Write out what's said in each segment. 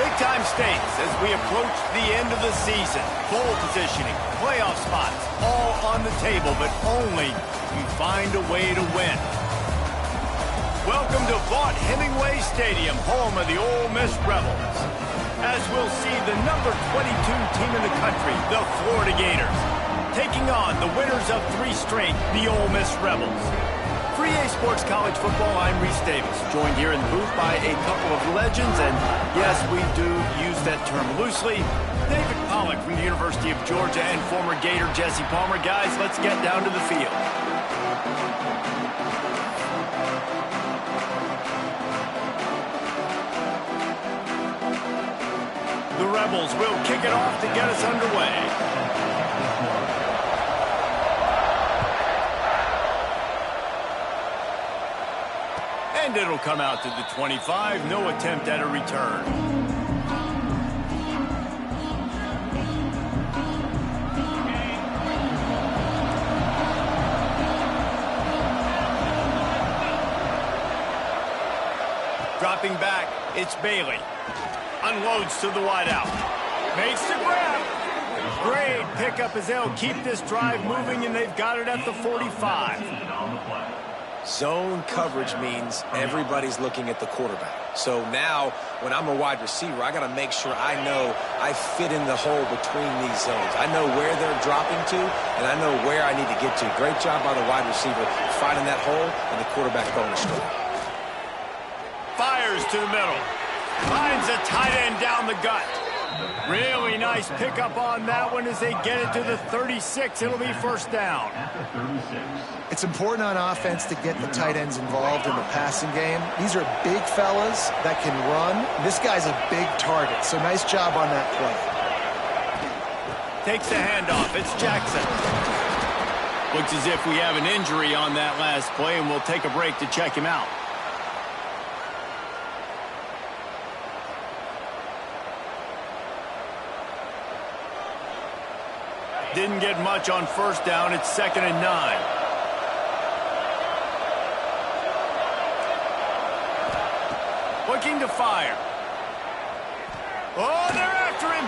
Big-time stakes as we approach the end of the season. Bowl positioning, playoff spots, all on the table, but only you find a way to win. Welcome to Vaught Hemingway Stadium, home of the Ole Miss Rebels. As we'll see the number 22 team in the country, the Florida Gators, taking on the winners of 3 straight, the Ole Miss Rebels. For EA Sports College Football, I'm Reese Davis, joined here in the booth by a couple of legends, and yes, we do use that term loosely. David Pollack from the University of Georgia and former Gator Jesse Palmer. Guys, let's get down to the field. The Rebels will kick it off to get us underway. And it'll come out to the 25. No attempt at a return. Dropping back, it's Bailey. Unloads to the wideout. Makes the grab. Great pickup as they'll keep this drive moving, and they've got it at the 45. Zone coverage means everybody's looking at the quarterback. So now, when I'm a wide receiver, I got to make sure I know I fit in the hole between these zones. I know where they're dropping to, and I know where I need to get to. Great job by the wide receiver finding that hole, and the quarterback throwing a strike. Fires to the middle. Finds a tight end down the gut. Really nice pickup on that one as they get it to the 36. It'll be first down. It's important on offense to get the tight ends involved in the passing game. These are big fellas that can run. This guy's a big target, so nice job on that play. Takes the handoff. It's Jackson. Looks as if we have an injury on that last play, and we'll take a break to check him out. Didn't get much on first down. It's 2nd and 9. Looking to fire. Oh, they're after him.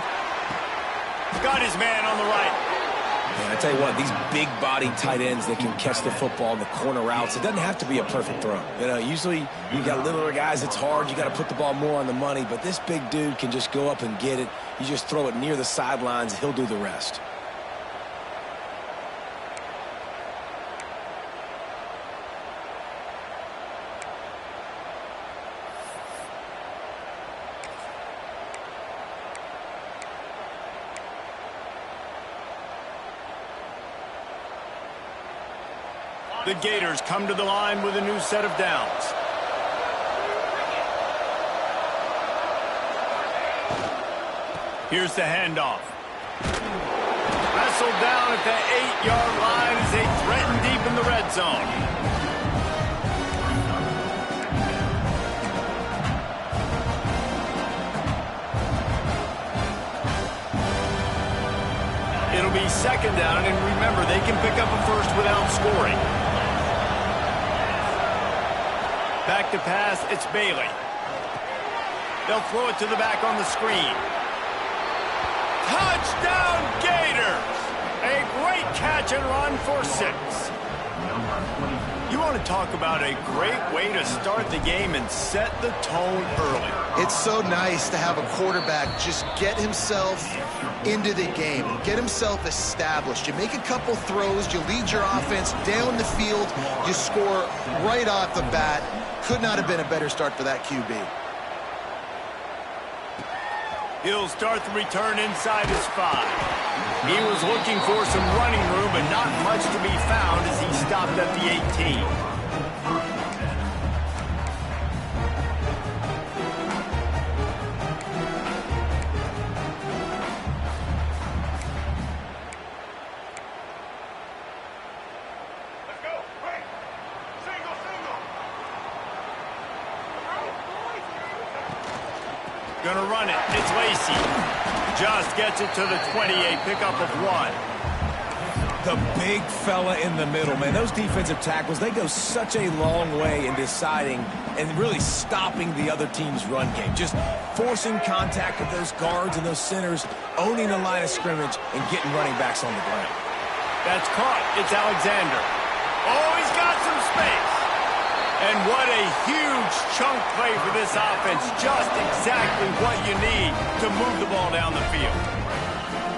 Got his man on the right. Man, I tell you what, these big-bodied tight ends that can catch the football in the corner routes, it doesn't have to be a perfect throw. You know, usually you got littler guys, it's hard. You got to put the ball more on the money, but this big dude can just go up and get it. You just throw it near the sidelines, he'll do the rest. The Gators come to the line with a new set of downs. Here's the handoff. Wrestled down at the 8-yard line as they threaten deep in the red zone. It'll be 2nd down, and remember, they can pick up a first without scoring. Back to pass, it's Bailey. They'll throw it to the back on the screen. Touchdown, Gators! A great catch and run for 6. You want to talk about a great way to start the game and set the tone early. It's so nice to have a quarterback just get himself into the game, get himself established. You make a couple throws, you lead your offense down the field, you score right off the bat. Could not have been a better start for that QB. He'll start the return inside his 5. He was looking for some running room, but not much to be found as he stopped at the 18. Gonna run it. It's Lacey. Just gets it to the 28. Pickup of 1. The big fella in the middle, man. Those defensive tackles, they go such a long way in deciding and really stopping the other team's run game. Just forcing contact with those guards and those centers, owning the line of scrimmage, and getting running backs on the ground. That's caught. It's Alexander. Oh, he's got some space. And what a huge chunk play for this offense. Just exactly what you need to move the ball down the field.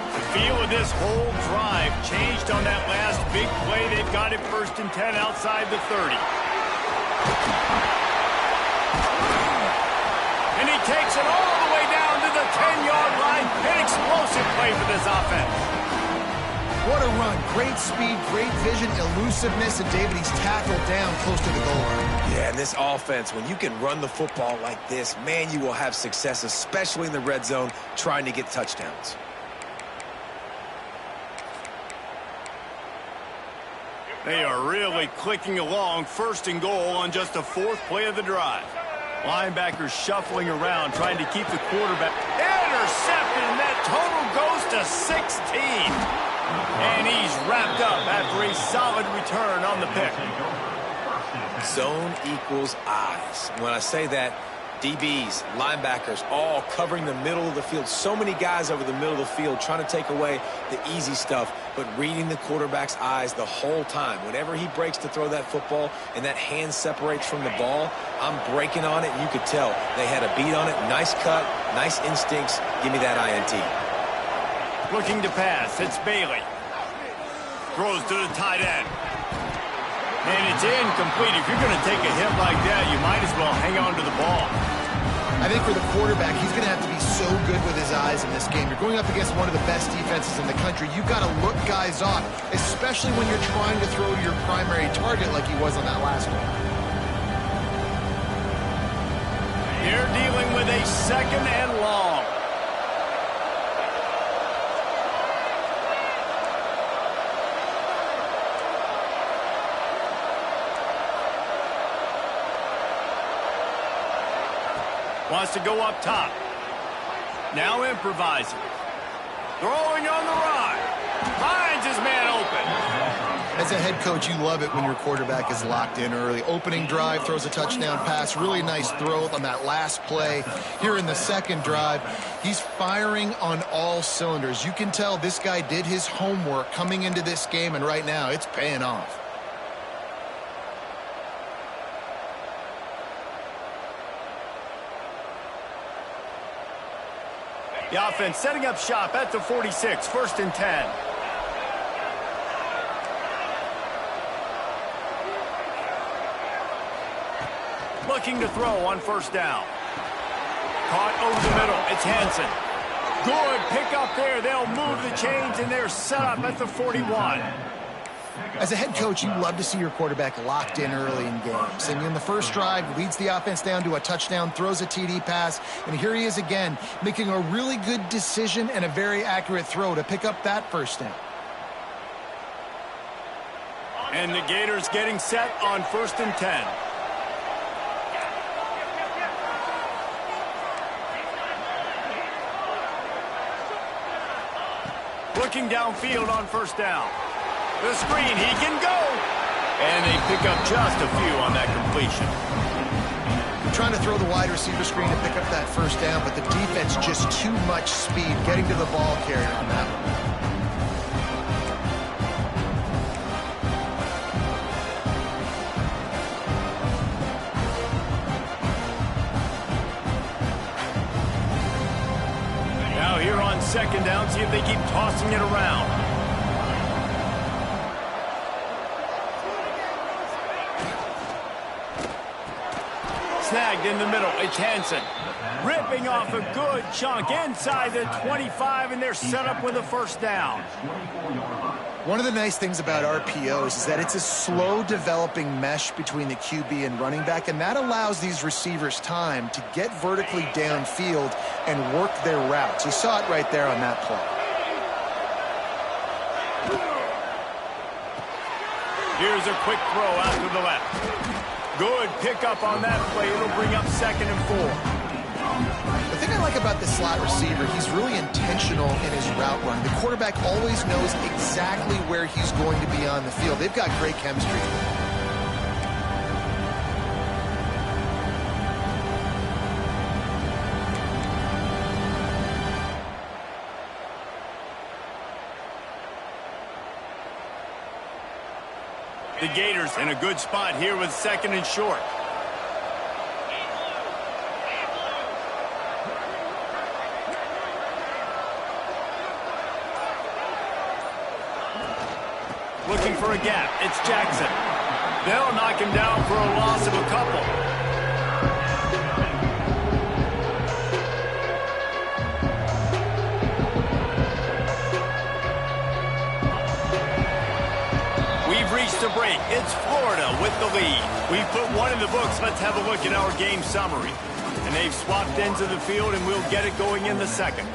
The feel of this whole drive changed on that last big play. They've got it 1st and 10 outside the 30. And he takes it all the way down to the 10-yard line. An explosive play for this offense. What a run. Great speed, great vision, elusiveness, and David, he's tackled down close to the goal line. Yeah, and this offense, when you can run the football like this, man, you will have success, especially in the red zone, trying to get touchdowns. They are really clicking along, 1st and goal on just the 4th play of the drive. Linebackers shuffling around, trying to keep the quarterback. Intercepted, and that total goes to 16. And he's wrapped up after a solid return on the pick. Zone equals eyes. When I say that, DBs, linebackers, all covering the middle of the field. So many guys over the middle of the field trying to take away the easy stuff, but reading the quarterback's eyes the whole time. Whenever he breaks to throw that football and that hand separates from the ball, I'm breaking on it, and you could tell they had a beat on it. Nice cut, nice instincts. Give me that INT. Looking to pass. It's Bailey. Throws to the tight end. And it's incomplete. If you're going to take a hit like that, you might as well hang on to the ball. I think for the quarterback, he's going to have to be so good with his eyes in this game. You're going up against one of the best defenses in the country. You've got to look guys off, especially when you're trying to throw to your primary target like he was on that last one. They're dealing with a 2nd and long. Wants to go up top. Now improvising. Throwing on the run. Finds his man open. As a head coach, you love it when your quarterback is locked in early. Opening drive, throws a touchdown pass. Really nice throw on that last play. Here in the 2nd drive, he's firing on all cylinders. You can tell this guy did his homework coming into this game, and right now it's paying off. The offense setting up shop at the 46, 1st and 10. Looking to throw on 1st down. Caught over the middle. It's Hansen. Good pick up there. They'll move the chains, and they're set up at the 41. As a head coach, you love to see your quarterback locked in early in games. And in the 1st drive, leads the offense down to a touchdown, throws a TD pass, and here he is again, making a really good decision and a very accurate throw to pick up that 1st down. And the Gators getting set on 1st and 10. Looking downfield on 1st down. The screen, he can go. And they pick up just a few on that completion. Trying to throw the wide receiver screen to pick up that 1st down, but the defense just too much speed getting to the ball carrier on that one. Now here on 2nd down, see if they keep tossing it around. Snagged in the middle. It's Hansen. Ripping off a good chunk inside the 25, and they're set up with a 1st down. One of the nice things about RPOs is that it's a slow developing mesh between the QB and running back, and that allows these receivers time to get vertically downfield and work their routes. You saw it right there on that play. Here's a quick throw out to the left. Good pickup on that play. It'll bring up 2nd and 4. The thing I like about the slot receiver, he's really intentional in his route run. The quarterback always knows exactly where he's going to be on the field. They've got great chemistry. The Gators in a good spot here with 2nd and short. Looking for a gap. It's Jackson. They'll knock him down for a loss of a couple. a break. It's Florida with the lead. We put one in the books. Let's have a look at our game summary. And they've swapped ends of the field, and we'll get it going in the second.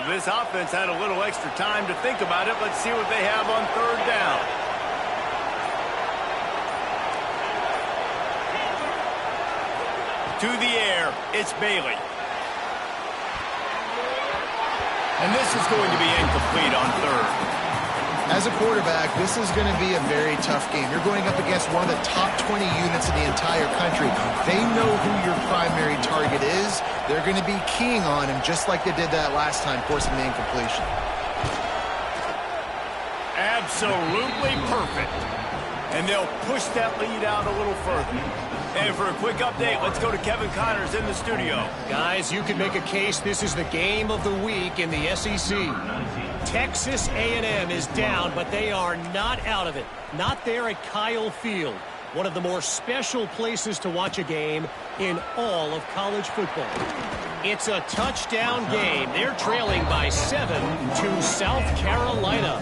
This offense had a little extra time to think about it. Let's see what they have on third down. To the air, it's Bailey. And this is going to be incomplete on third. As a quarterback, this is going to be a very tough game. You're going up against one of the top 20 units in the entire country. They know who your primary target is. They're going to be keying on him just like they did that last time, forcing the incompletion. Absolutely perfect. And they'll push that lead out a little further. And for a quick update, let's go to Kevin Connors in the studio. Guys, you could make a case this is the game of the week in the SEC. Texas A&M is down, but they are not out of it. Not there at Kyle Field, one of the more special places to watch a game in all of college football. It's a touchdown game. They're trailing by 7 to South Carolina.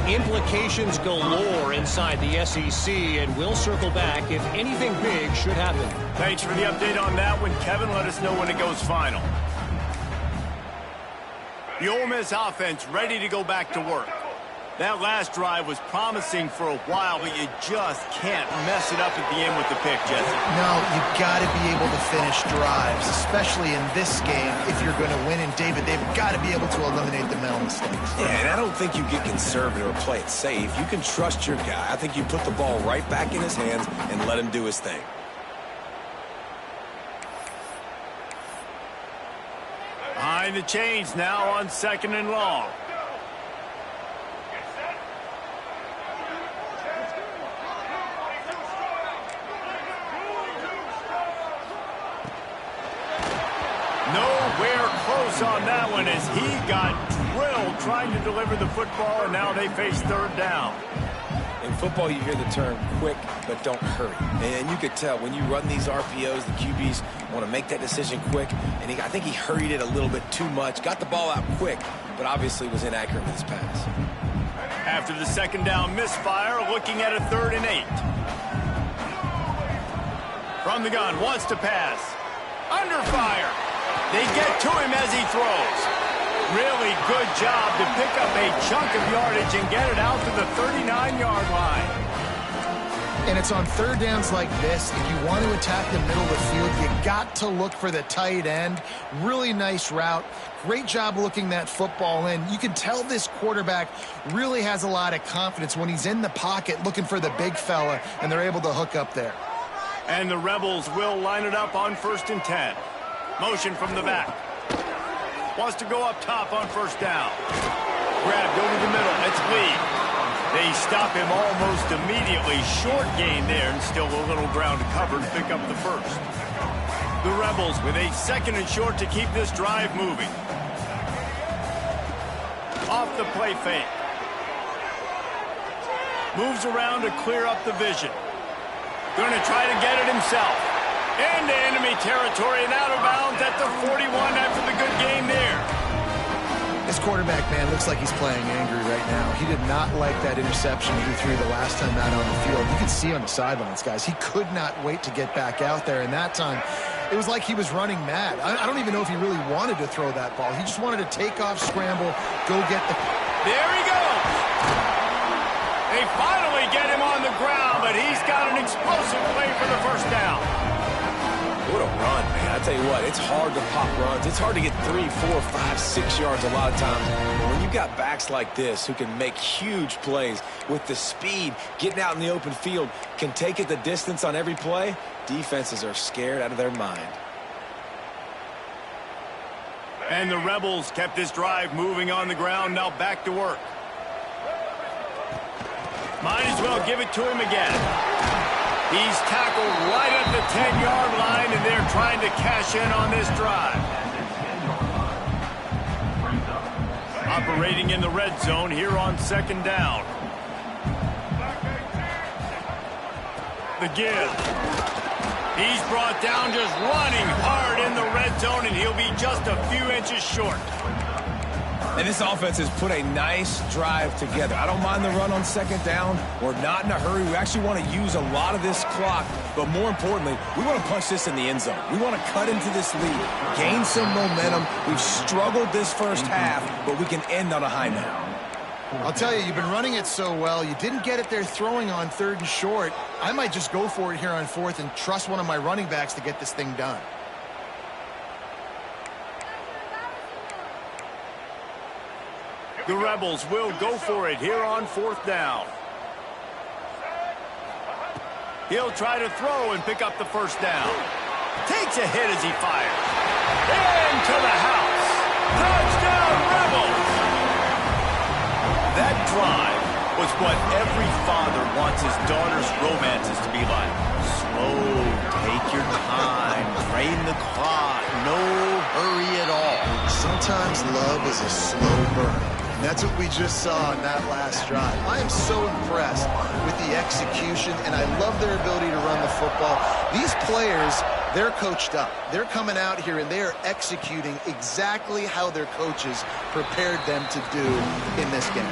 Implications galore inside the SEC, and we'll circle back if anything big should happen. Thanks for the update on that one, Kevin. Let us know when it goes final. The Ole Miss offense ready to go back to work. That last drive was promising for a while, but you just can't mess it up at the end with the pick, Jesse. No, you've got to be able to finish drives, especially in this game if you're going to win. And they've got to be able to eliminate the mental mistakes. Yeah, and I don't think you get conservative or play it safe. You can trust your guy. I think you put the ball right back in his hands and let him do his thing. Behind the chains now on 2nd and long. Nowhere close on that one as he got drilled trying to deliver the football, and now they face third down. In football, you hear the term quick, but don't hurry. And you could tell when you run these RPOs, the QBs want to make that decision quick. And I think he hurried it a little bit too much. Got the ball out quick, but obviously was inaccurate with his pass. After the 2nd down misfire, looking at a 3rd and 8. From the gun, wants to pass. Under fire. They get to him as he throws. Really good job to pick up a chunk of yardage and get it out to the 39-yard line. And it's on third downs like this. If you want to attack the middle of the field, you got to look for the tight end. Really nice route. Great job looking that football in. You can tell this quarterback really has a lot of confidence when he's in the pocket looking for the big fella, and they're able to hook up there. And the Rebels will line it up on 1st and 10. Motion from the back. Wants to go up top on 1st down. Grabbed over the middle. It's Lee. They stop him almost immediately. Short gain there, and still a little ground to cover to pick up the first. The Rebels with a 2nd and short to keep this drive moving. Off the play fake. Moves around to clear up the vision. Going to try to get it himself. Into enemy territory and out of bounds at the 41 after the good game there. This quarterback, man, looks like he's playing angry right now. He did not like that interception he threw the last time out on the field. You can see on the sidelines, guys. He could not wait to get back out there, and that time it was like he was running mad. I don't even know if he really wanted to throw that ball. He just wanted to take off, scramble, go get the... There he goes! They finally get him on the ground, but he's got an explosive play for the 1st down. What a run, man. I tell you what, it's hard to pop runs. It's hard to get 3, 4, 5, 6 yards a lot of times. But when you've got backs like this who can make huge plays with the speed, getting out in the open field, can take it the distance on every play, defenses are scared out of their mind. And the Rebels kept this drive moving on the ground, now back to work. Might as well give it to him again. He's tackled right at the 10-yard line, and they're trying to cash in on this drive. Operating in the red zone here on 2nd down. The give. He's brought down just running hard in the red zone, and he'll be just a few inches short. And this offense has put a nice drive together. I don't mind the run on second down. We're not in a hurry. We actually want to use a lot of this clock, but more importantly, we want to punch this in the end zone. We want to cut into this lead, gain some momentum. We've struggled this first half, but we can end on a high note. I'll tell you, you've been running it so well. You didn't get it there throwing on 3rd and short. I might just go for it here on 4th and trust one of my running backs to get this thing done. The Rebels will go for it here on 4th down. He'll try to throw and pick up the first down. Takes a hit as he fires. Into the house. Touchdown, Rebels! That drive was what every father wants his daughter's romances to be like. Slow, take your time, drain the clock, no hurry at all. Sometimes love is a slow burn. That's what we just saw in that last drive. I am so impressed with the execution, and I love their ability to run the football. These players, they're coached up. They're coming out here, and they are executing exactly how their coaches prepared them to do in this game.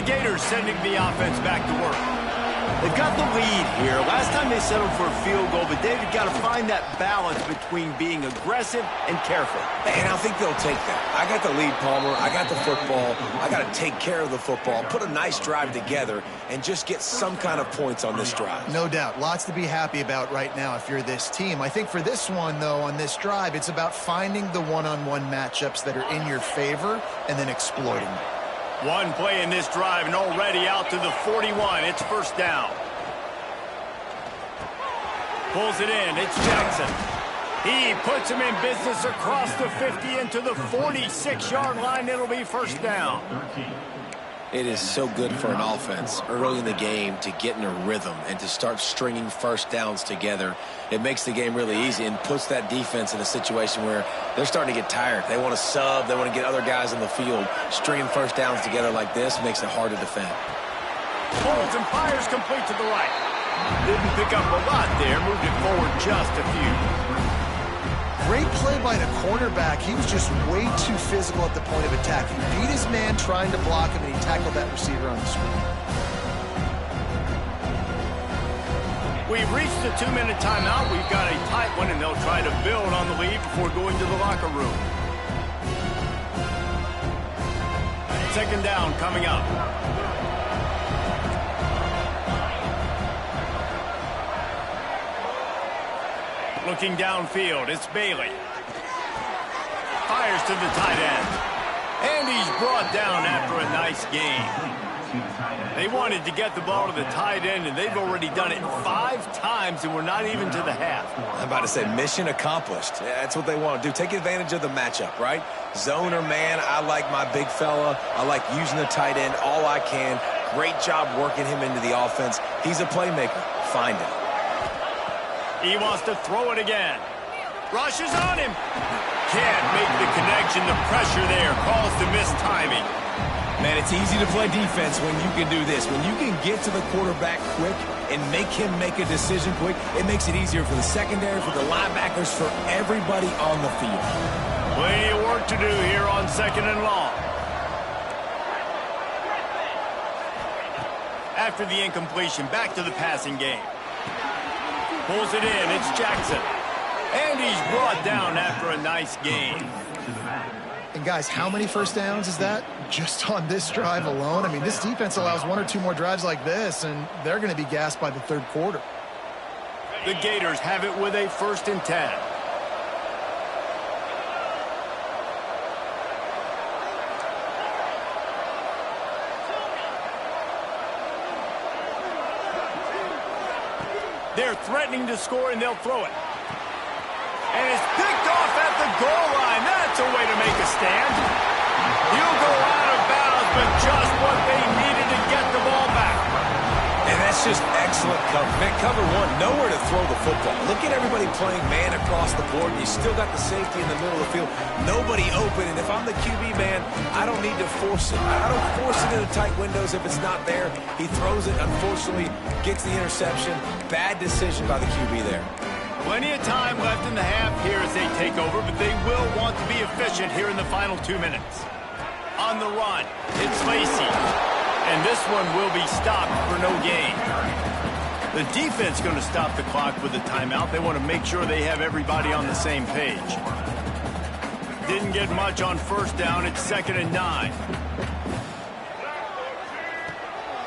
Gators sending the offense back to work. They've got the lead here. Last time they settled for a field goal, but they've got to find that balance between being aggressive and careful. And I think they'll take that. I got the lead, Palmer. I got the football. I got to take care of the football, put a nice drive together, and just get some kind of points on this drive. No doubt. Lots to be happy about right now if you're this team. I think for this one, though, on this drive, it's about finding the one-on-one matchups that are in your favor and then exploiting them. One play in this drive and already out to the 41. It's first down. Pulls it in. It's Jackson. He puts him in business across the 50 into the 46-yard line. It'll be first down. It is so good for an offense early in the game to get in a rhythm and to start stringing first downs together. It makes the game really easy and puts that defense in a situation where they're starting to get tired. They want to sub. They want to get other guys in the field. Stringing first downs together like this makes it hard to defend. Pulls and fires complete to the right. Didn't pick up a lot there. Moved it forward just a few. Great play by the cornerback. He was just way too physical at the point of attack. He beat his man trying to block him, and he tackled that receiver on the screen. We've reached the 2-minute timeout. We've got a tight one, and they'll try to build on the lead before going to the locker room. Second down coming up. Looking downfield, it's Bailey. Fires to the tight end. And he's brought down after a nice game. They wanted to get the ball to the tight end, and they've already done it 5 times, and we're not even to the half. I'm about to say mission accomplished. That's what they want to do. Take advantage of the matchup, right? Zone or man, I like my big fella. I like using the tight end all I can. Great job working him into the offense. He's a playmaker. Find him. He wants to throw it again. Rushes on him. Can't make the connection. The pressure there calls to missed timing. Man, it's easy to play defense when you can do this. When you can get to the quarterback quick and make him make a decision quick, it makes it easier for the secondary, for the linebackers, for everybody on the field. Plenty of work to do here on second and long. After the incompletion, back to the passing game. Pulls it in. It's Jackson. And he's brought down after a nice game. And, guys, how many first downs is that just on this drive alone? I mean, this defense allows 1 or 2 more drives like this, and they're going to be gassed by the 3rd quarter. The Gators have it with a 1st and 10. They're threatening to score, and they'll throw it. And it's picked off at the goal line. That's a way to make a stand. He'll go out of bounds, but just what they needed to get the ball back. And that's That's just excellent cover. Man, cover one, nowhere to throw the football. Look at everybody playing man across the board, and you still got the safety in the middle of the field. Nobody open, and if I'm the QB, man, I don't need to force it. I don't force it into tight windows if it's not there. He throws it, unfortunately, gets the interception. Bad decision by the QB there. Plenty of time left in the half here as they take over, but they will want to be efficient here in the final 2 minutes. On the run, it's Lacey. And this one will be stopped for no gain. The defense going to stop the clock with a timeout. They want to make sure they have everybody on the same page. Didn't get much on first down. It's 2nd and 9.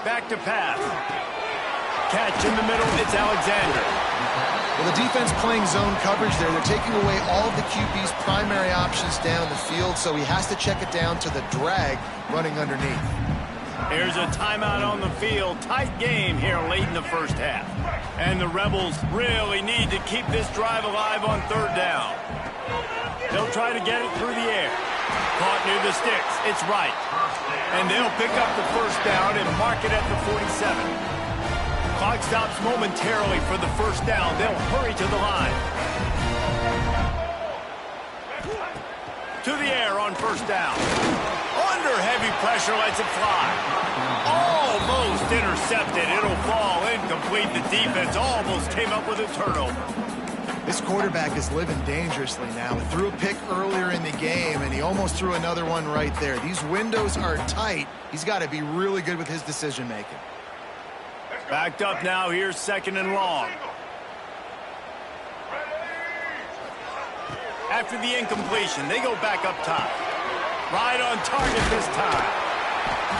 Back to pass. Catch in the middle. It's Alexander. Well, the defense playing zone coverage there. They're taking away all of the QB's primary options down the field, so he has to check it down to the drag running underneath. Here's a timeout on the field. Tight game here late in the first half. And the Rebels really need to keep this drive alive on 3rd down. They'll try to get it through the air. Caught near the sticks. It's right. And they'll pick up the first down and mark it at the 47. Clock stops momentarily for the first down. They'll hurry to the line. To the air on first down. Under heavy pressure, lets it fly. Almost intercepted. It'll fall incomplete. The defense almost came up with a turnover. This quarterback is living dangerously now. He threw a pick earlier in the game, and he almost threw another one right there. These windows are tight. He's got to be really good with his decision-making. Backed up now. Here's 2nd and long. After the incompletion, they go back up top. Right on target this time.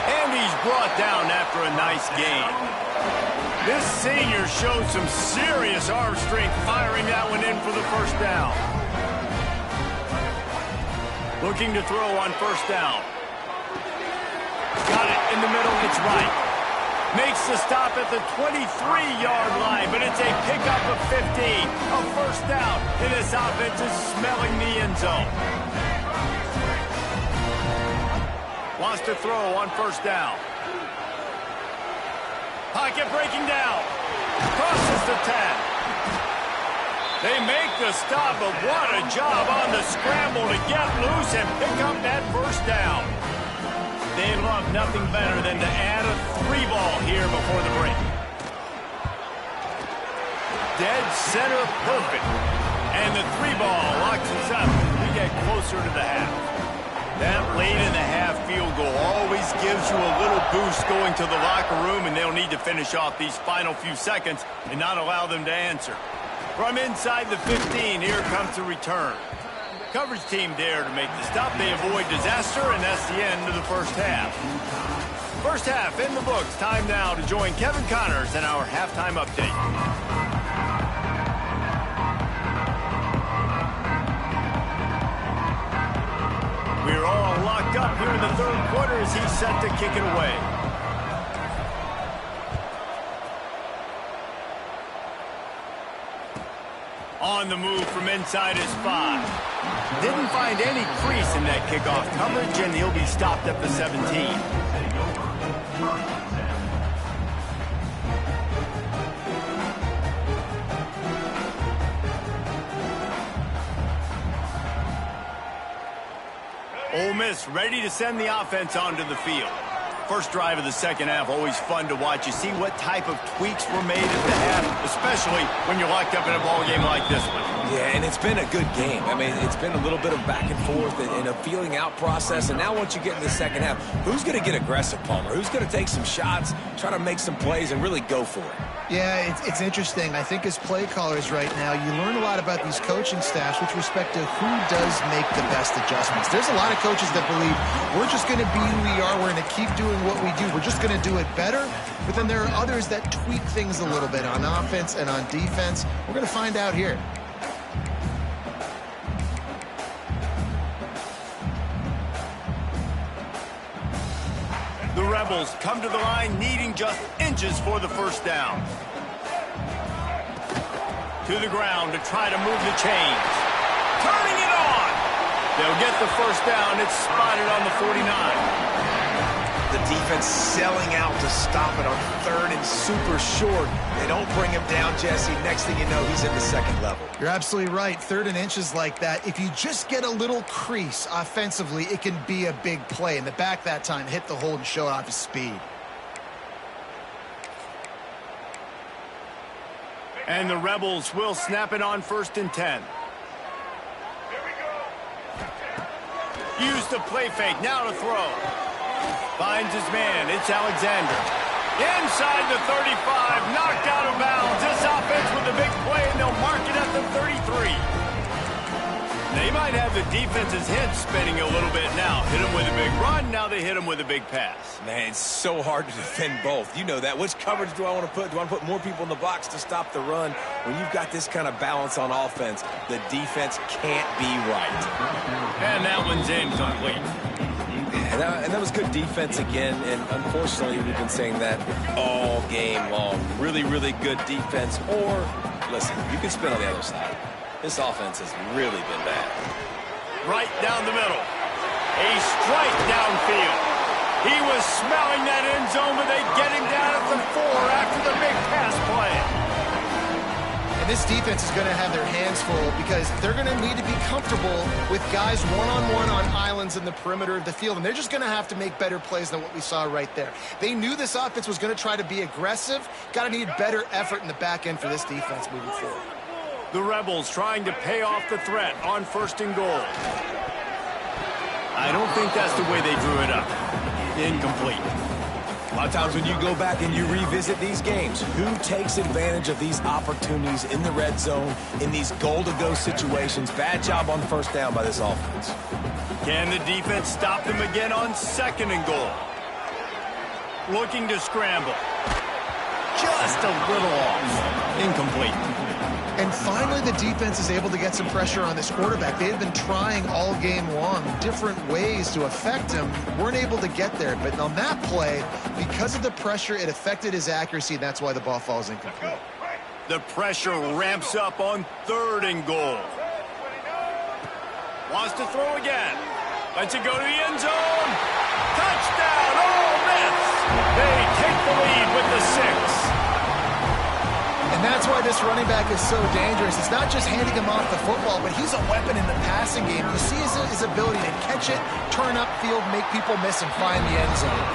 And he's brought down after a nice gain. This senior showed some serious arm strength firing that one in for the first down. Looking to throw on first down. Got it in the middle. It's right. Makes the stop at the 23-yard line, but it's a pickup of 15. A first down, and this offense is smelling the end zone. Wants to throw on first down. Pocket breaking down. Crosses the 10. They make the stop, but what a job on the scramble to get loose and pick up that first down. They love nothing better than to add a 3-ball here before the break. Dead center perfect. And the 3-ball locks us up. We get closer to the half. That late in the half field goal always gives you a little boost going to the locker room, and they'll need to finish off these final few seconds and not allow them to answer. From inside the 15, here comes the return. Coverage team there to make the stop. They avoid disaster, and that's the end of the first half. First half in the books. Time now to join Kevin Connors in our halftime update. We're all locked up here in the 3rd quarter as he's set to kick it away. On the move from inside his 5. Didn't find any crease in that kickoff coverage, and he'll be stopped at the 17. Ole Miss ready to send the offense onto the field. First drive of the second half, always fun to watch. You see what type of tweaks were made at the half, especially when you're locked up in a ball game like this one. Yeah, and it's been a good game. I mean, it's been a little bit of back and forth and a feeling out process. And now once you get in the second half, who's going to get aggressive, Palmer? Who's going to take some shots, try to make some plays, and really go for it? Yeah, it's interesting. I think as play callers right now, you learn a lot about these coaching staffs with respect to who does make the best adjustments. There's a lot of coaches that believe we're just going to be who we are. We're going to keep doing what we do. We're just going to do it better. But then there are others that tweak things a little bit on offense and on defense. We're going to find out here. The Rebels come to the line needing just inches for the first down. To the ground to try to move the chains. Turning it on. They'll get the first down. It's spotted on the 49. The defense selling out to stop it on third and super short. They don't bring him down, Jesse. Next thing you know, he's in the second level. You're absolutely right. 3rd and inches like that, if you just get a little crease offensively, it can be a big play. And the back that time hit the hole and showed off his speed. And the Rebels will snap it on 1st and 10. Use the play fake. Now to throw. Finds his man. It's Alexander. Inside the 35. Knocked out of bounds. This offense with a big play, and they'll mark it at the 33. They might have the defense's head spinning a little bit now. Hit him with a big run. Now they hit him with a big pass. Man, it's so hard to defend both. You know that. Which coverage do I want to put? Do I want to put more people in the box to stop the run? When you've got this kind of balance on offense, the defense can't be right. And that one's incomplete. And that was good defense again, and unfortunately, we've been saying that all game long. Really, really good defense, or, listen, you can spin on the other side. This offense has really been bad. Right down the middle. A strike downfield. He was smelling that end zone, but they get him down at the 4 after the big pass play. And this defense is going to have their hands full because they're going to need to be comfortable with guys one-on-one on islands in the perimeter of the field. And they're just going to have to make better plays than what we saw right there. They knew this offense was going to try to be aggressive. Got to need better effort in the back end for this defense moving forward. The Rebels trying to pay off the threat on 1st and goal. I don't think that's the way they drew it up. Incomplete. A lot of times when you go back and you revisit these games, who takes advantage of these opportunities in the red zone, in these goal-to-go situations? Bad job on 1st down by this offense. Can the defense stop them again on 2nd and goal? Looking to scramble. Just a little off. Incomplete. And finally, the defense is able to get some pressure on this quarterback. They have been trying all game long different ways to affect him. Weren't able to get there. But on that play, because of the pressure, it affected his accuracy. And that's why the ball falls incomplete. The pressure ramps up on 3rd and goal. Wants to throw again. Lets it go to the end zone. Touchdown, Ole Miss. They take the lead with the 6. And that's why this running back is so dangerous. It's not just handing him off the football, but he's a weapon in the passing game. You see his ability to catch it, turn upfield, make people miss, and find the end zone.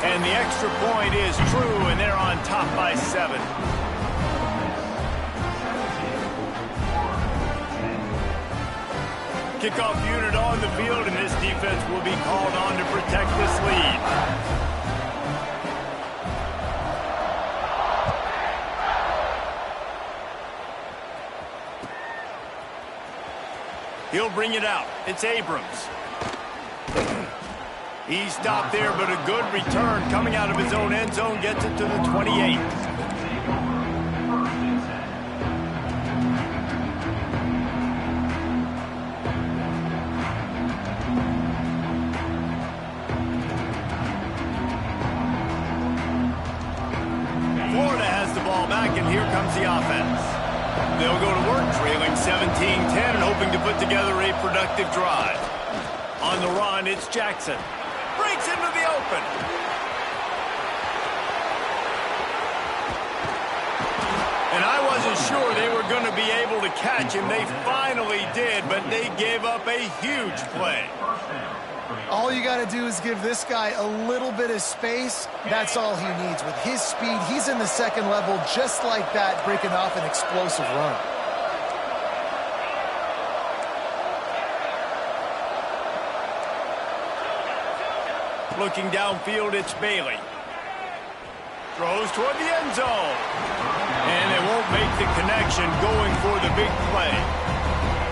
And the extra point is true, and they're on top by 7. Kickoff unit on the field, and this defense will be called on to protect this lead. He'll bring it out. It's Abrams. He stopped there, but a good return coming out of his own end zone gets it to the 28. Florida has the ball back, and here comes the offense. They'll go to work, trailing 17-10 and hoping to put together a productive drive. On the run, it's Jackson. Breaks into the open. And I wasn't sure they were going to be able to catch him. They finally did, but they gave up a huge play. All you got to do is give this guy a little bit of space. That's all he needs. With his speed, he's in the 2nd level just like that, breaking off an explosive run. Looking downfield, it's Bailey. Throws toward the end zone. And they won't make the connection going for the big play.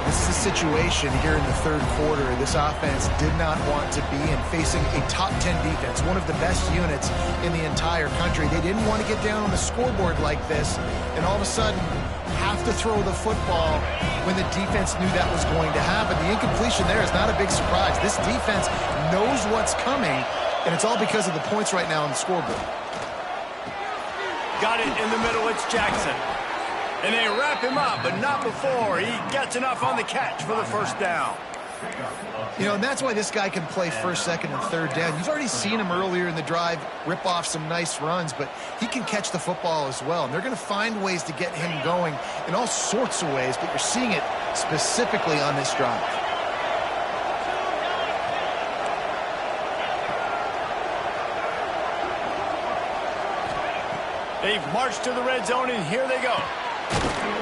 This is a situation here in the 3rd quarter this offense did not want to be in, facing a top 10 defense, one of the best units in the entire country. They didn't want to get down on the scoreboard like this and all of a sudden have to throw the football when the defense knew that was going to happen. The incompletion there is not a big surprise. This defense knows what's coming, and it's all because of the points right now on the scoreboard. Got it in the middle, it's Jackson. And they wrap him up, but not before he gets enough on the catch for the 1st down. You know, and that's why this guy can play first, second, and third down. You've already seen him earlier in the drive rip off some nice runs, but he can catch the football as well. And they're going to find ways to get him going in all sorts of ways, but you're seeing it specifically on this drive. They've marched to the red zone, and here they go.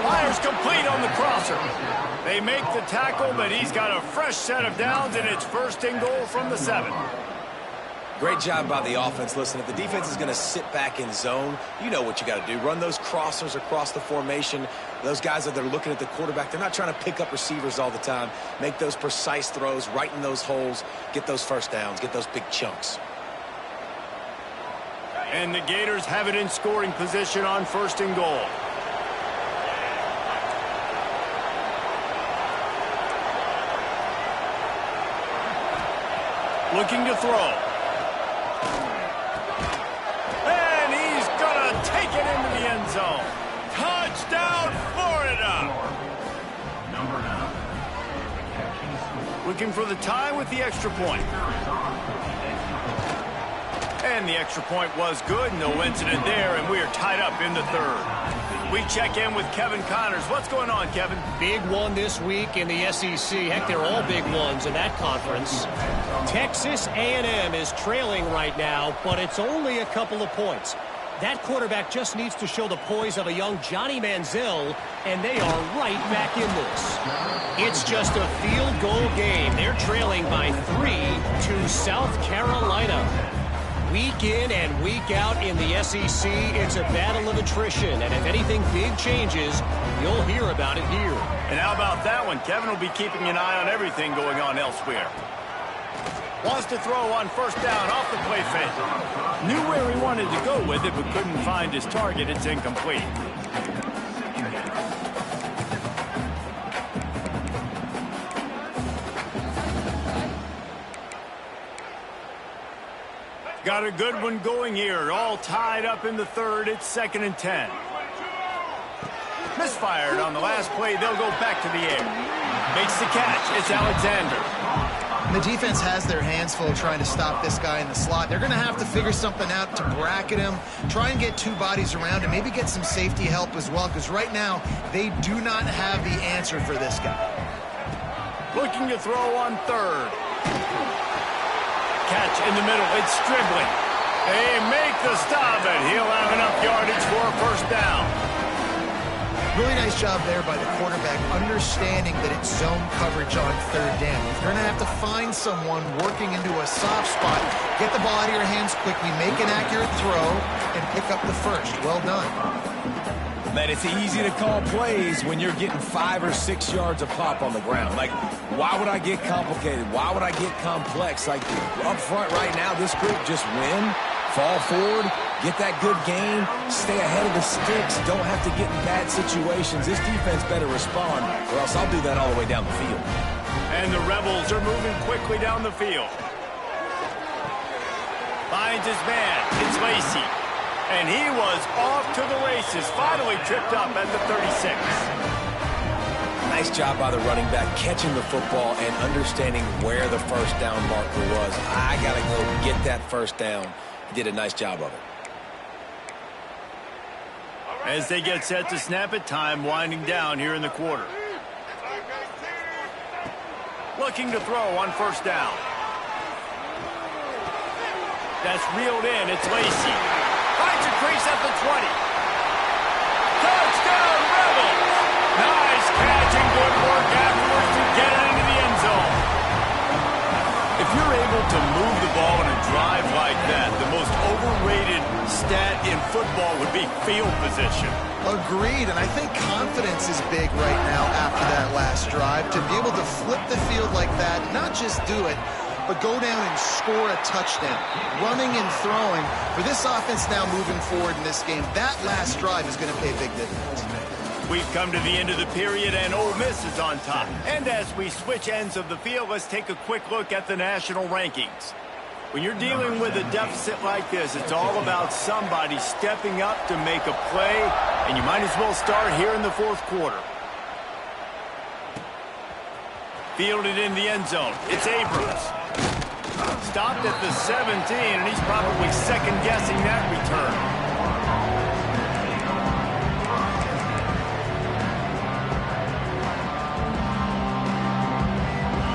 Fires complete on the crosser. They make the tackle, but he's got a fresh set of downs, and it's first and goal from the 7. Great job by the offense. Listen, if the defense is going to sit back in zone, you know what you got to do. Run those crossers across the formation. Those guys that are looking at the quarterback, they're not trying to pick up receivers all the time. Make those precise throws, right in those holes, get those first downs, get those big chunks. And the Gators have it in scoring position on first and goal. Looking to throw. And he's going to take it into the end zone. Touchdown, Florida! Looking for the tie with the extra point. And the extra point was good. No incident there, and we are tied up in the 3rd. We check in with Kevin Connors. What's going on, Kevin? Big one this week in the SEC. Heck, they're all big ones in that conference. Texas A&M is trailing right now, but it's only a couple of points. That quarterback just needs to show the poise of a young Johnny Manziel, and they are right back in this. It's just a field goal game. They're trailing by 3 to South Carolina. Week in and week out in the SEC, it's a battle of attrition, and if anything big changes, you'll hear about it here. And how about that one? Kevin will be keeping an eye on everything going on elsewhere. Wants to throw on first down off the play fake. Knew where he wanted to go with it, but couldn't find his target. It's incomplete. Got a good one going here. All tied up in the 3rd. It's 2nd and 10. Misfired on the last play. They'll go back to the air. Makes the catch. It's Alexander. And the defense has their hands full trying to stop this guy in the slot. They're going to have to figure something out to bracket him, try and get 2 bodies around him, maybe get some safety help as well, because right now they do not have the answer for this guy. Looking to throw on 3rd. Catch in the middle. It's Stribling. They make the stop, and he'll have enough yardage for a first down. Really nice job there by the quarterback, understanding that it's zone coverage on 3rd down. You're going to have to find someone working into a soft spot, get the ball out of your hands quickly, make an accurate throw, and pick up the first. Well done. Man, it's easy to call plays when you're getting 5 or 6 yards of pop on the ground. Like, why would I get complicated? Why would I get complex? Like, up front right now, this group just win, fall forward, get that good game, stay ahead of the sticks, don't have to get in bad situations. This defense better respond, or else I'll do that all the way down the field. And the Rebels are moving quickly down the field. Finds his man. It's Lacey. And he was off to the races, finally tripped up at the 36. Nice job by the running back, catching the football and understanding where the first down marker was. I got to go get that first down. He did a nice job of it. As they get set to snap it, time winding down here in the quarter. Looking to throw on first down. That's reeled in. It's Lacey. Finds a crease at the 20. Touchdown, Rebels! Nice catch and good work afterwards to get it into the end zone. If you're able to move the ball in a drive like that, the most overrated stat in football would be field position. Agreed, and I think confidence is big right now after that last drive. To be able to flip the field like that, not just do it, but go down and score a touchdown. Running and throwing. For this offense now moving forward in this game, that last drive is going to pay a big difference. We've come to the end of the period, and Ole Miss is on top. And as we switch ends of the field, let's take a quick look at the national rankings. When you're dealing with a deficit like this, it's all about somebody stepping up to make a play, and you might as well start here in the fourth quarter. Fielded in the end zone. It's Abrams. Stopped at the 17, and he's probably second-guessing that return.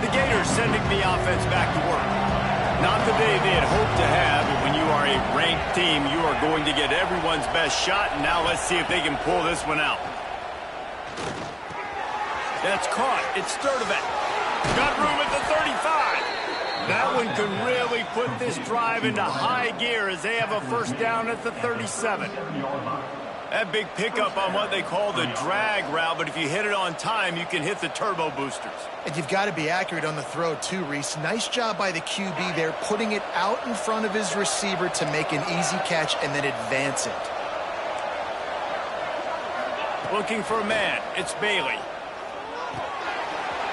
The Gators sending the offense back to work. Not the day they had hoped to have, but when you are a ranked team, you are going to get everyone's best shot, and now let's see if they can pull this one out. That's caught. It's Sturdivant. Got room at the 35. That one could really put this drive into high gear as they have a first down at the 37. That big pickup on what they call the drag route, but if you hit it on time, you can hit the turbo boosters. And you've got to be accurate on the throw, too, Reese. Nice job by the QB there, putting it out in front of his receiver to make an easy catch and then advance it. Looking for a man. It's Bailey.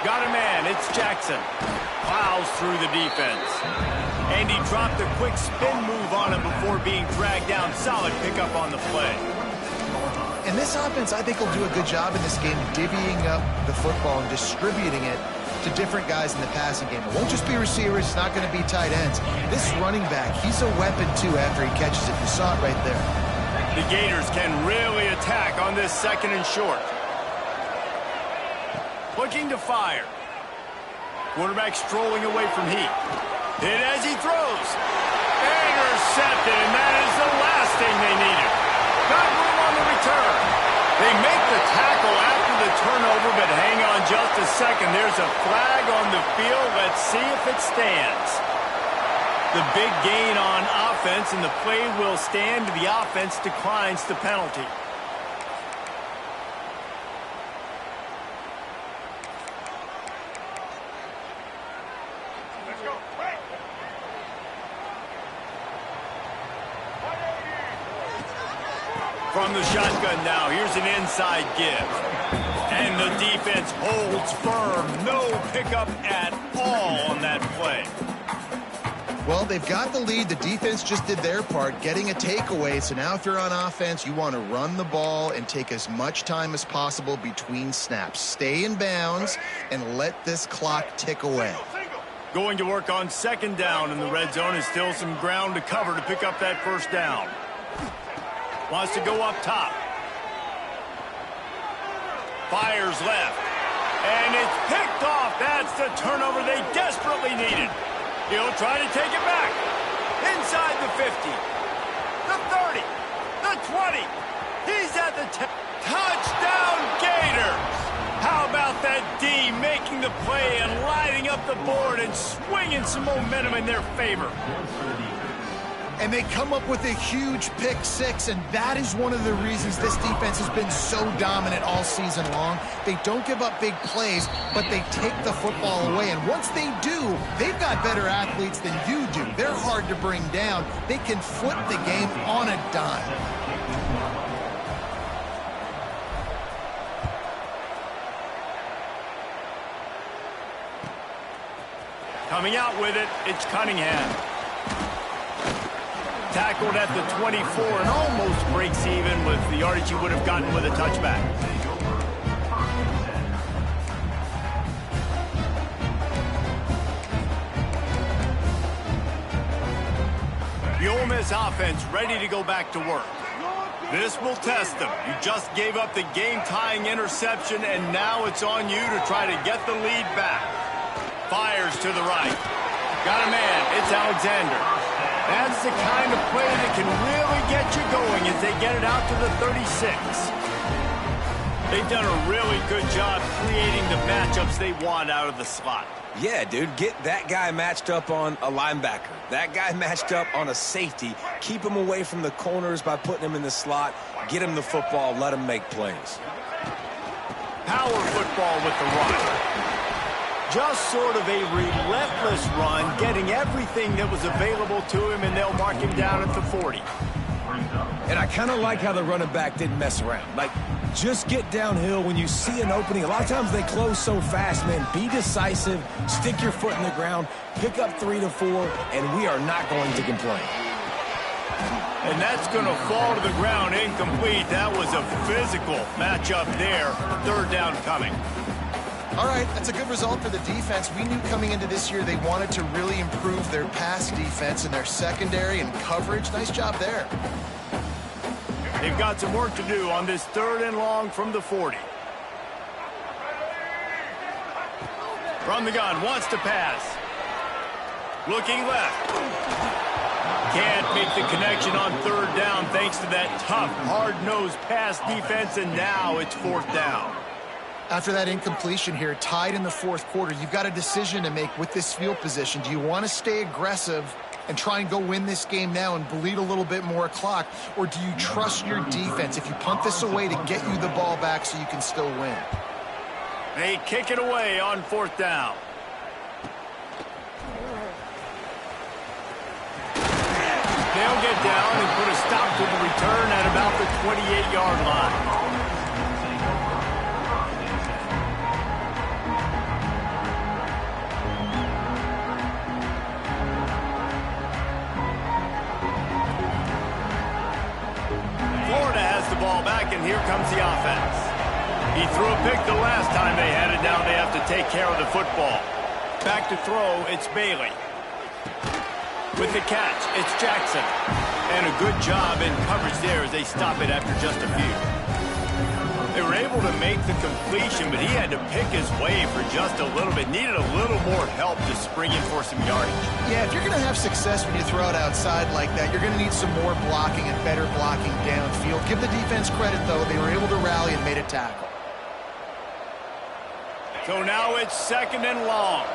Got a man. It's Jackson. Plows through the defense. And he dropped a quick spin move on him before being dragged down. Solid pickup on the play. And this offense, I think, will do a good job in this game divvying up the football and distributing it to different guys in the passing game. It won't just be receivers. It's not going to be tight ends. This running back, he's a weapon, too, after he catches it. You saw it right there. The Gators can really attack on this second and short. Looking to fire. Quarterback strolling away from heat. Hit as he throws. Intercepted, and that is the last thing they needed. Got room on the return. They make the tackle after the turnover, but hang on just a second. There's a flag on the field. Let's see if it stands. The big gain on offense, and the play will stand. The offense declines the penalty. From the shotgun now, here's an inside give. And the defense holds firm. No pickup at all on that play. Well, they've got the lead. The defense just did their part, getting a takeaway. So now if you're on offense, you want to run the ball and take as much time as possible between snaps. Stay in bounds and let this clock tick away. Going to work on second down in the red zone. Is still some ground to cover to pick up that first down. Wants to go up top. Fires left. And it's picked off. That's the turnover they desperately needed. He'll try to take it back. Inside the 50. The 30. The 20. He's at the 10. Touchdown Gators. How about that D making the play and lighting up the board and swinging some momentum in their favor. And they come up with a huge pick six, and that is one of the reasons this defense has been so dominant all season long. They don't give up big plays, but they take the football away. And once they do, they've got better athletes than you do. They're hard to bring down. They can flip the game on a dime. Coming out with it, it's Cunningham. Tackled at the 24 and almost breaks even with the yardage he would have gotten with a touchback. The Ole Miss offense ready to go back to work. This will test them. You just gave up the game-tying interception, and now it's on you to try to get the lead back. Fires to the right. Got a man. It's Alexander. That's the kind of play that can really get you going as they get it out to the 36. They've done a really good job creating the matchups they want out of the slot. Yeah, dude, get that guy matched up on a linebacker. That guy matched up on a safety. Keep him away from the corners by putting him in the slot. Get him the football. Let him make plays. Power football with the run. Just sort of a relentless run, getting everything that was available to him, and they'll mark him down at the 40. And I kind of like how the running back didn't mess around. Like, just get downhill when you see an opening. A lot of times they close so fast, man. Be decisive, stick your foot in the ground, pick up 3 to 4, and we are not going to complain. And that's going to fall to the ground incomplete. That was a physical matchup there. Third down coming. All right, that's a good result for the defense. We knew coming into this year they wanted to really improve their pass defense and their secondary and coverage. Nice job there. They've got some work to do on this 3rd and long from the 40. From the gun, wants to pass. Looking left. Can't make the connection on 3rd down thanks to that tough, hard-nosed pass defense, and now it's 4th down. After that incompletion here, tied in the 4th quarter, you've got a decision to make with this field position. Do you want to stay aggressive and try and go win this game now and bleed a little bit more clock, or do you trust your defense if you punt this away to get you the ball back so you can still win? They kick it away on 4th down. They'll get down and put a stop to the return at about the 28-yard line. Florida has the ball back, and here comes the offense. He threw a pick the last time they had it. Now they have to take care of the football. Back to throw, it's Bailey. With the catch, it's Jackson. And a good job in coverage there as they stop it after just a few. They were able to make the completion, but he had to pick his way for just a little bit. Needed a little more help to spring in for some yardage. Yeah, if you're going to have success when you throw it outside like that, you're going to need some more blocking and better blocking downfield. Give the defense credit, though. They were able to rally and made a tackle. So now it's 2nd and long.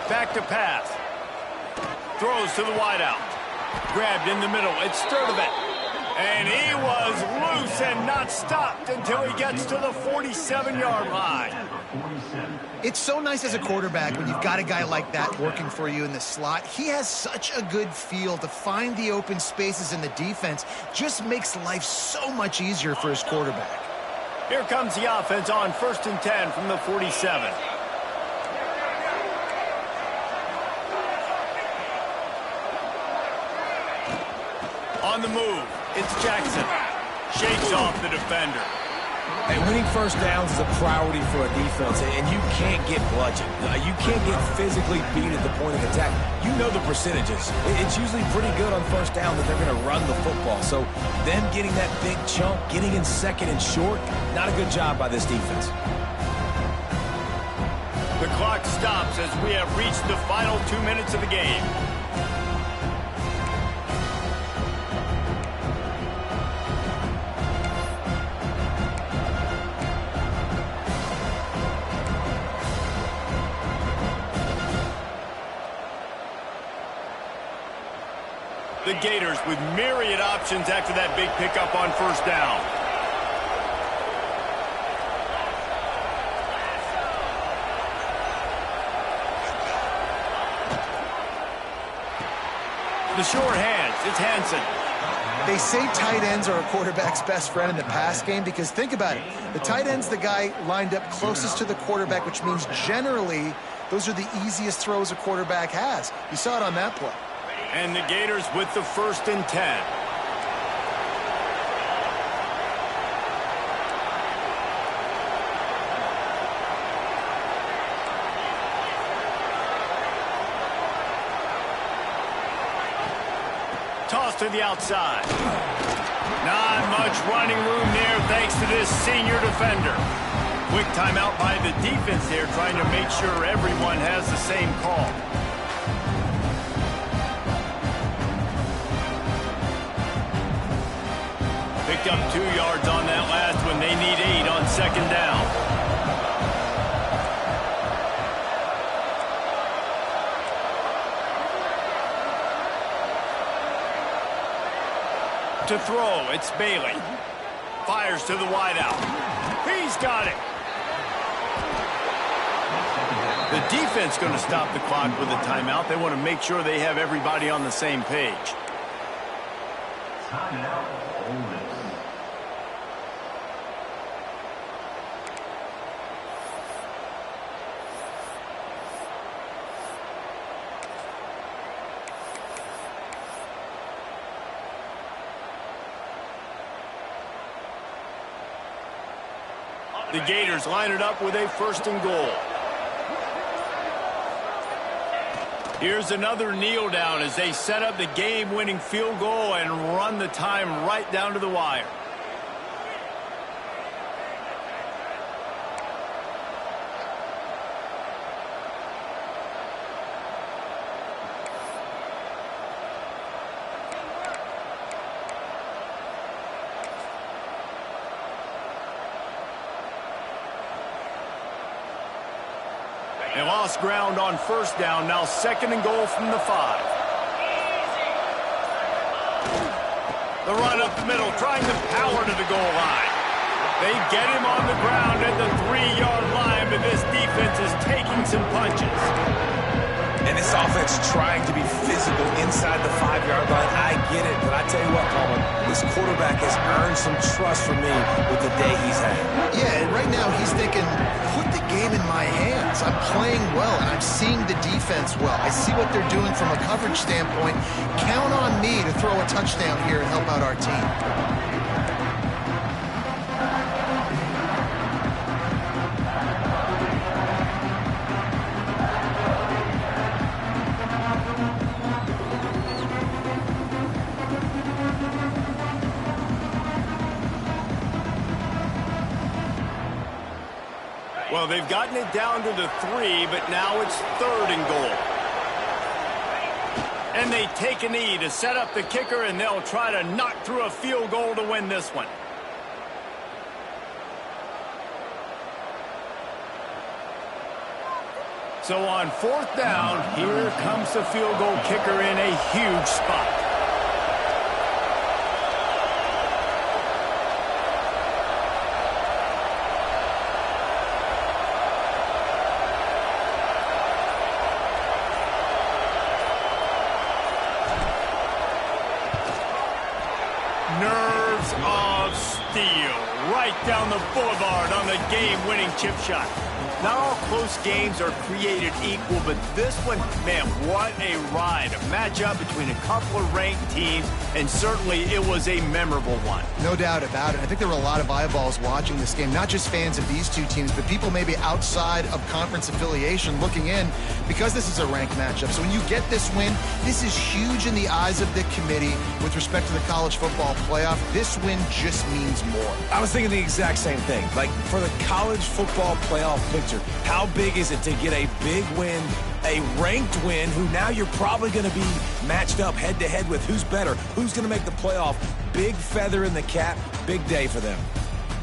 Back to pass. Throws to the wideout. Grabbed in the middle. It's Sturdivant. And he was loose and not stopped until he gets to the 47-yard line. It's so nice as a quarterback when you've got a guy like that working for you in the slot. He has such a good feel to find the open spaces in the defense. Just makes life so much easier for his quarterback. Here comes the offense on 1st and 10 from the 47. On the move, it's Jackson. Shakes off the defender. Hey, winning 1st downs is a priority for a defense, and you can't get bludgeoned. You can't get physically beat at the point of attack. You know the percentages. It's usually pretty good on 1st down that they're going to run the football. So them getting that big chunk, getting in 2nd and short, not a good job by this defense. The clock stops as we have reached the final 2 minutes of the game. The Gators with myriad options after that big pickup on 1st down. The short hands, it's Hansen. They say tight ends are a quarterback's best friend in the pass game because think about it. The tight end's the guy lined up closest to the quarterback, which means generally those are the easiest throws a quarterback has. You saw it on that play. And the Gators with the 1st and 10. Toss to the outside. Not much running room there thanks to this senior defender. Quick timeout by the defense there, trying to make sure everyone has the same call. Picked up 2 yards on that last one. They need 8 on 2nd down. To throw, it's Bailey. Fires to the wideout. He's got it. The defense going to stop the clock with a timeout. They want to make sure they have everybody on the same page. The Gators line it up with a 1st and goal. Here's another kneel down as they set up the game-winning field goal and run the time right down to the wire. They lost ground on 1st down. Now 2nd and goal from the 5. The run up the middle, trying to power to the goal line. They get him on the ground at the 3-yard line, but this defense is taking some punches. And this offense trying to be physical inside the 5-yard line. I get it, but I tell you what, Palmer, this quarterback has earned some trust from me with the day he's had. Yeah, and right now he's thinking, put the game in my hands. I'm playing well, and I'm seeing the defense well. I see what they're doing from a coverage standpoint. Count on me to throw a touchdown here and help out our team. Well, they've gotten it down to the 3, but now it's 3rd and goal. And they take a knee to set up the kicker, and they'll try to knock through a field goal to win this one. So on 4th down, here comes the field goal kicker in a huge spot. Nerves of steel right down the boulevard on the game-winning chip shot. Not all close games are created equal, but this one, man, what a ride. A matchup between a couple of ranked teams, and certainly it was a memorable one. No doubt about it. I think there were a lot of eyeballs watching this game, not just fans of these two teams, but people maybe outside of conference affiliation looking in because this is a ranked matchup. So when you get this win, this is huge in the eyes of the committee with respect to the college football playoff. This win just means more. I was thinking the exact same thing. Like, for the college football playoff picture, how big is it to get a big win, a ranked win, who now you're probably going to be matched up head-to-head with who's better, who's going to make the playoff. Big feather in the cap, big day for them.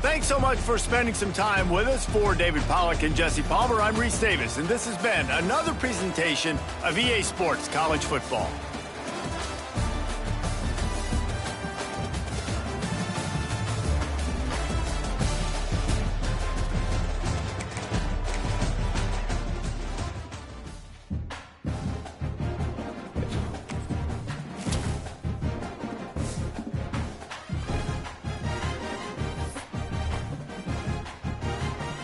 Thanks so much for spending some time with us. For David Pollack and Jesse Palmer, I'm Reese Davis, and this has been another presentation of EA Sports College Football.